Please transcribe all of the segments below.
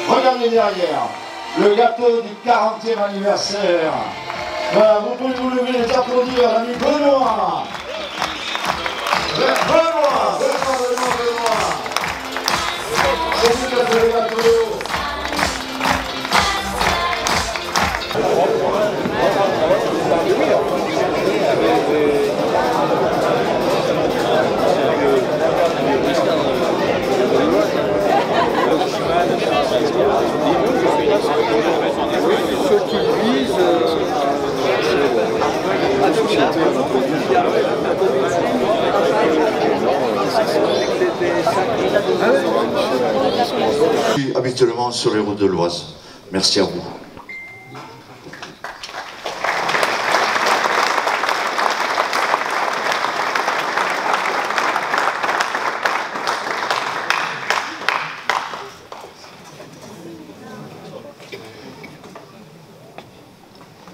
Regardez derrière, le gâteau du 40e anniversaire. Voilà, vous pouvez vous lever et applaudir l'ami Benoît. Benoît. C'est lui qui a fait le gâteau. Ce qui vise habituellement sur les routes de l'Oise. Merci à vous.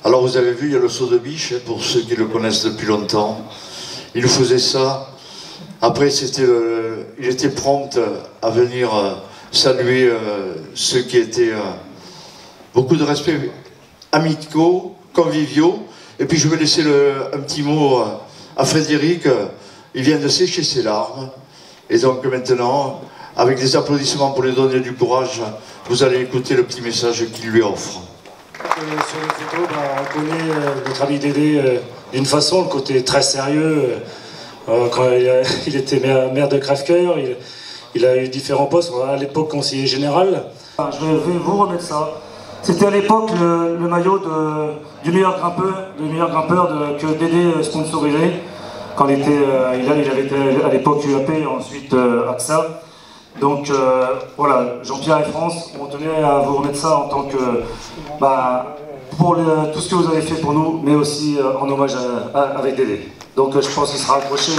Alors vous avez vu, il y a le saut de biche, pour ceux qui le connaissent depuis longtemps. Il faisait ça. Après, il était prompt à venir saluer ceux qui étaient beaucoup de respect, amicaux, conviviaux. Et puis je vais laisser un petit mot à Frédéric. Il vient de sécher ses larmes. Et donc maintenant, avec des applaudissements pour lui donner du courage, vous allez écouter le petit message qu'il lui offre. Sur les photos, on connaît notre ami Dédé d'une façon, le côté très sérieux. Quand il était maire de Crèvecoeur, il a eu différents postes, à l'époque conseiller général. Je vais vous remettre ça. C'était à l'époque le maillot du meilleur grimpeur que Dédé sponsorisait. Quand il avait été à l'époque UAP et ensuite AXA. Donc voilà, Jean-Pierre et France, on tenait à vous remettre ça en tant que pour tout ce que vous avez fait pour nous, mais aussi en hommage avec Dédé. Donc je pense qu'il sera accroché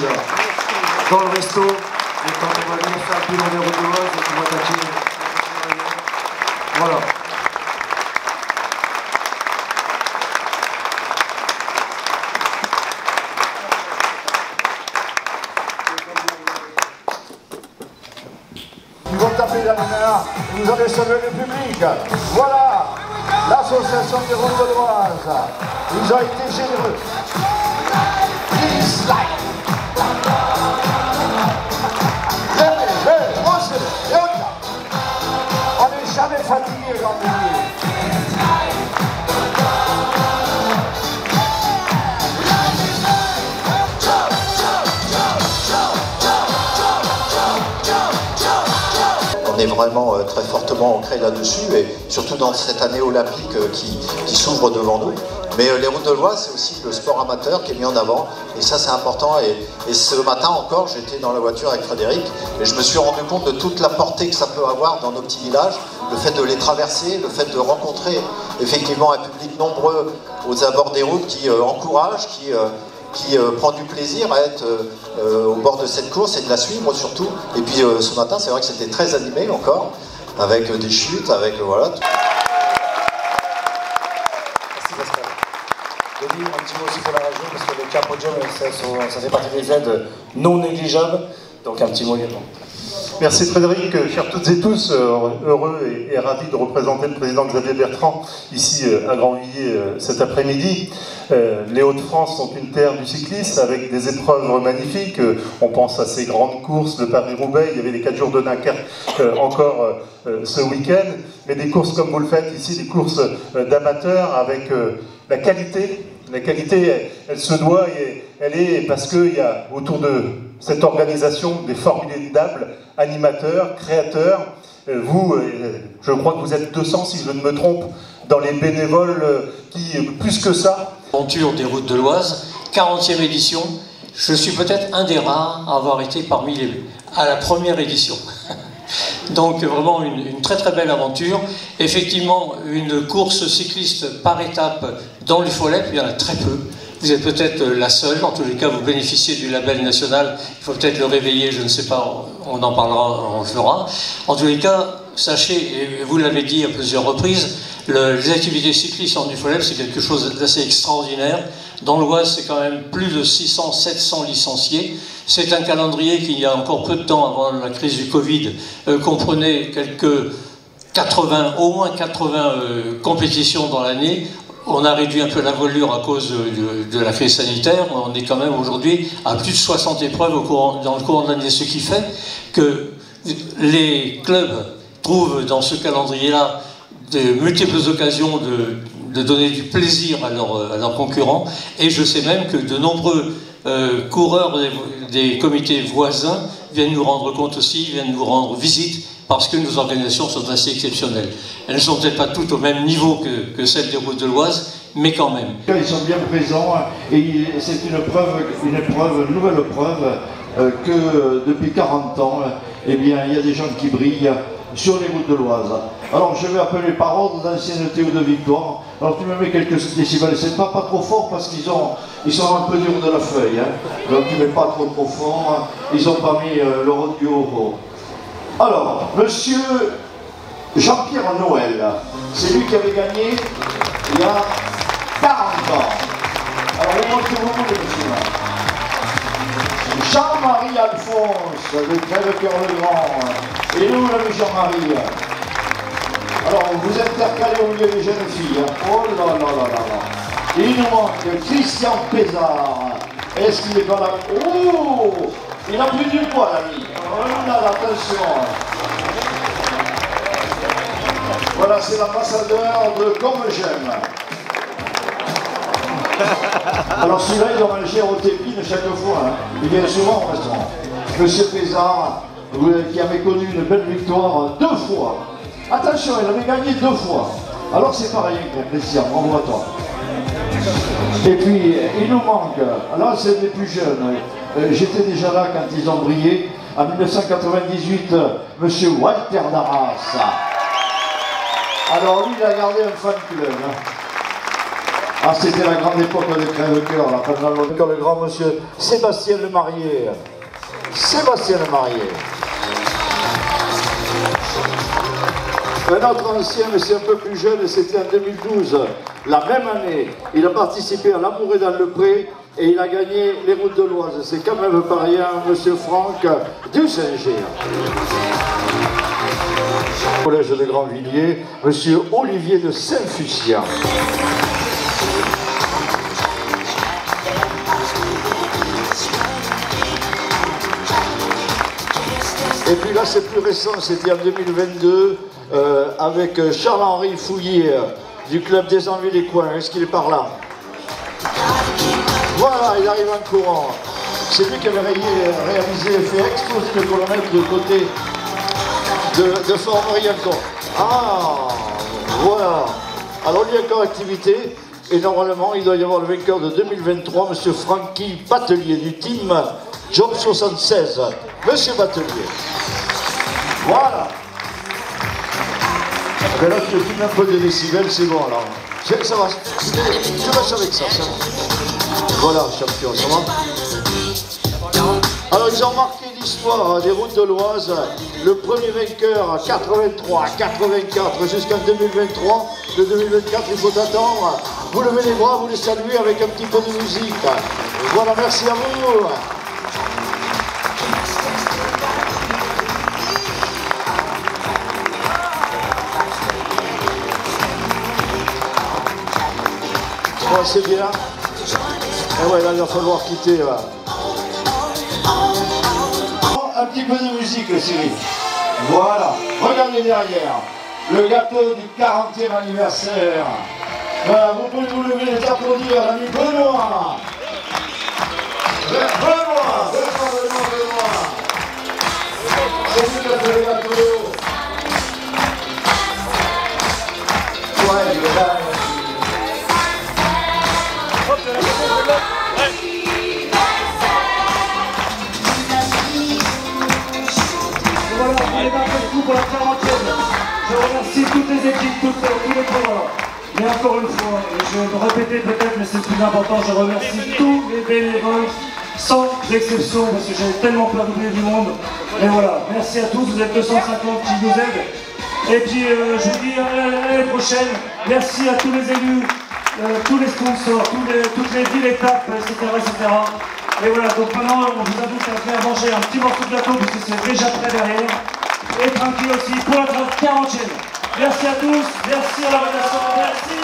dans le resto, et quand on va venir faire le bilan des routes de l'Oise, on va attaquer. Voilà. Ils vont taper la main, vous allez saluer le public. Voilà, l'association des routes de l'Oise. Ils ont été généreux. Please like. On n'est jamais fatigué quand on dit. On est vraiment très fortement ancré là-dessus, et surtout dans cette année olympique qui s'ouvre devant nous. Mais les routes de l'Oise, c'est aussi le sport amateur qui est mis en avant, et ça c'est important. Et ce matin encore, j'étais dans la voiture avec Frédéric, et je me suis rendu compte de toute la portée que ça peut avoir dans nos petits villages, le fait de les traverser, le fait de rencontrer effectivement un public nombreux aux abords des routes qui encourage, qui prend du plaisir à être au bord de cette course et de la suivre surtout. Et puis ce matin, c'est vrai que c'était très animé encore, avec des chutes, avec voilà. Merci Pascal. Denis, un petit mot aussi pour la région, parce que le Cap Podium, ça fait partie des aides non négligeables, donc un petit mot également. Merci Frédéric, chers toutes et tous, heureux et ravis de représenter le président Xavier Bertrand ici à Grandvilliers cet après-midi. Les Hauts-de-France sont une terre du cyclisme avec des épreuves magnifiques. On pense à ces grandes courses de Paris-Roubaix, il y avait les 4 jours de Dunkerque encore ce week-end, mais des courses comme vous le faites ici, des courses d'amateurs avec la qualité. La qualité, elle se doit et elle est parce qu'il y a autour de cette organisation des formidables animateurs, créateurs. Vous, je crois que vous êtes 200, si je ne me trompe, dans les bénévoles qui, plus que ça... Aventure des routes de l'Oise, 40e édition. Je suis peut-être un des rares à avoir été à la première édition. Donc vraiment une très très belle aventure. Effectivement, une course cycliste par étape dans le Follet, il y en a très peu. Vous êtes peut-être la seule, en tous les cas vous bénéficiez du label national, il faut peut-être le réveiller, je ne sais pas, on en parlera, on le fera. En tous les cas, sachez, et vous l'avez dit à plusieurs reprises, les activités cyclistes en Dufollet, c'est quelque chose d'assez extraordinaire. Dans l'Oise, c'est quand même plus de 600-700 licenciés. C'est un calendrier qui, il y a encore peu de temps, avant la crise du Covid, comprenait quelques au moins 80 compétitions dans l'année. On a réduit un peu la voilure à cause de la crise sanitaire. On est quand même aujourd'hui à plus de 60 épreuves dans le cours de l'année, ce qui fait que les clubs trouvent dans ce calendrier-là de multiples occasions de donner du plaisir à leurs concurrents. Et je sais même que de nombreux coureurs des comités voisins viennent nous rendre compte aussi, viennent nous rendre visite, parce que nos organisations sont assez exceptionnelles. Elles ne sont peut-être pas toutes au même niveau que celles des Routes de l'Oise, mais quand même. Ils sont bien présents et c'est une nouvelle preuve que depuis 40 ans, eh bien, il y a des gens qui brillent sur les Routes de l'Oise. Alors je vais appeler par ordre d'ancienneté ou de victoire. Alors tu me mets quelques décibels, c'est pas trop fort parce qu'ils sont un peu durs de la feuille. Hein. Donc tu mets pas trop fort, ils n'ont pas mis le rodeo. Alors, monsieur Jean-Pierre Noël, c'est lui qui avait gagné il y a 40 ans. Alors, vous montez le monsieur. Jean-Marie Alphonse, de Crèvecoeur-le-Grand. Et nous, l'ami Jean-Marie. Alors, vous intercalez au milieu des jeunes filles. Hein. Oh là là là là là. Et il nous manque Christian Pézard. Est-ce qu'il est pas là? Oh! Il a pris du poids, l'ami. Oh là là, attention. Voilà, c'est l'ambassadeur de Comme J'aime. Alors celui-là, il doit manger au tépine chaque fois. Hein. Il vient souvent au restaurant. Monsieur Pézard, qui avait connu une belle victoire 2 fois. Attention, il avait gagné 2 fois. Alors c'est pareil pour Christian, bravo à toi. Et puis, il nous manque, alors c'est les plus jeunes. J'étais déjà là quand ils ont brillé. En 1998, monsieur Walter Darras. Alors lui, il a gardé un fan club. Hein. Ah, c'était la grande époque de Crèvecoeur, là, pendant le grand monsieur Sébastien Le Marié. Sébastien Le Marié. Un autre ancien, mais c'est un peu plus jeune, c'était en 2012. La même année, il a participé à L'Amour est dans le Pré et il a gagné les Routes de l'Oise. C'est quand même pas rien, monsieur Franck Dussinger. Collège de Grandvilliers, monsieur Olivier de Saint-Fucien. Et puis là, c'est plus récent, c'était en 2022, avec Charles-Henri Fouillier du club des Envies-les-Coins. Est-ce qu'il est par là? Voilà, il arrive en courant. C'est lui qui avait réalisé, fait exploser le colonel de côté de Fort-Marie-Encore. Ah, voilà. Alors il y a encore activité, et normalement, il doit y avoir le vainqueur de 2023, monsieur Francky Batelier du team Job 76. Monsieur Batelier. Voilà. Ben là, tu filmes un peu de décibels, c'est bon alors. Ça va, tu restes avec ça, ça va. Voilà, champion, ça va. Alors, ils ont marqué l'histoire des Routes de l'Oise. Le premier vainqueur à 83, 84, jusqu'en 2023. Le 2024, il faut attendre. Vous levez les bras, vous les saluez avec un petit peu de musique. Voilà, merci à vous. Bon, c'est bien. Et ouais, là, il va falloir quitter. Là. Un petit peu de musique, Cyril. Voilà. Regardez derrière. Le gâteau du 40e anniversaire. Voilà, vous pouvez vous lever et applaudir l'ami Benoît. Benoît. C'est lui qui a fait le gâteau. Ouais, il est là. Voilà, on est après tout pour la 40e. Je remercie toutes les équipes, tous les coureurs. Mais encore une fois, je vais me répéter peut-être, mais c'est le plus important, je remercie tous les bénévoles, sans exception, parce que j'avais tellement peur d'oublier du monde. Et voilà, merci à tous, vous êtes 250 qui nous aident. Et puis, je vous dis à l'année prochaine. Merci à tous les élus, tous les sponsors, toutes les villes, étapes, etc., etc. Et voilà, donc maintenant, on vous invite à faire manger un petit morceau de gâteau, parce que c'est déjà prêt derrière. Et tranquille aussi pour la 40e. Merci à tous, merci à l'organisation, merci.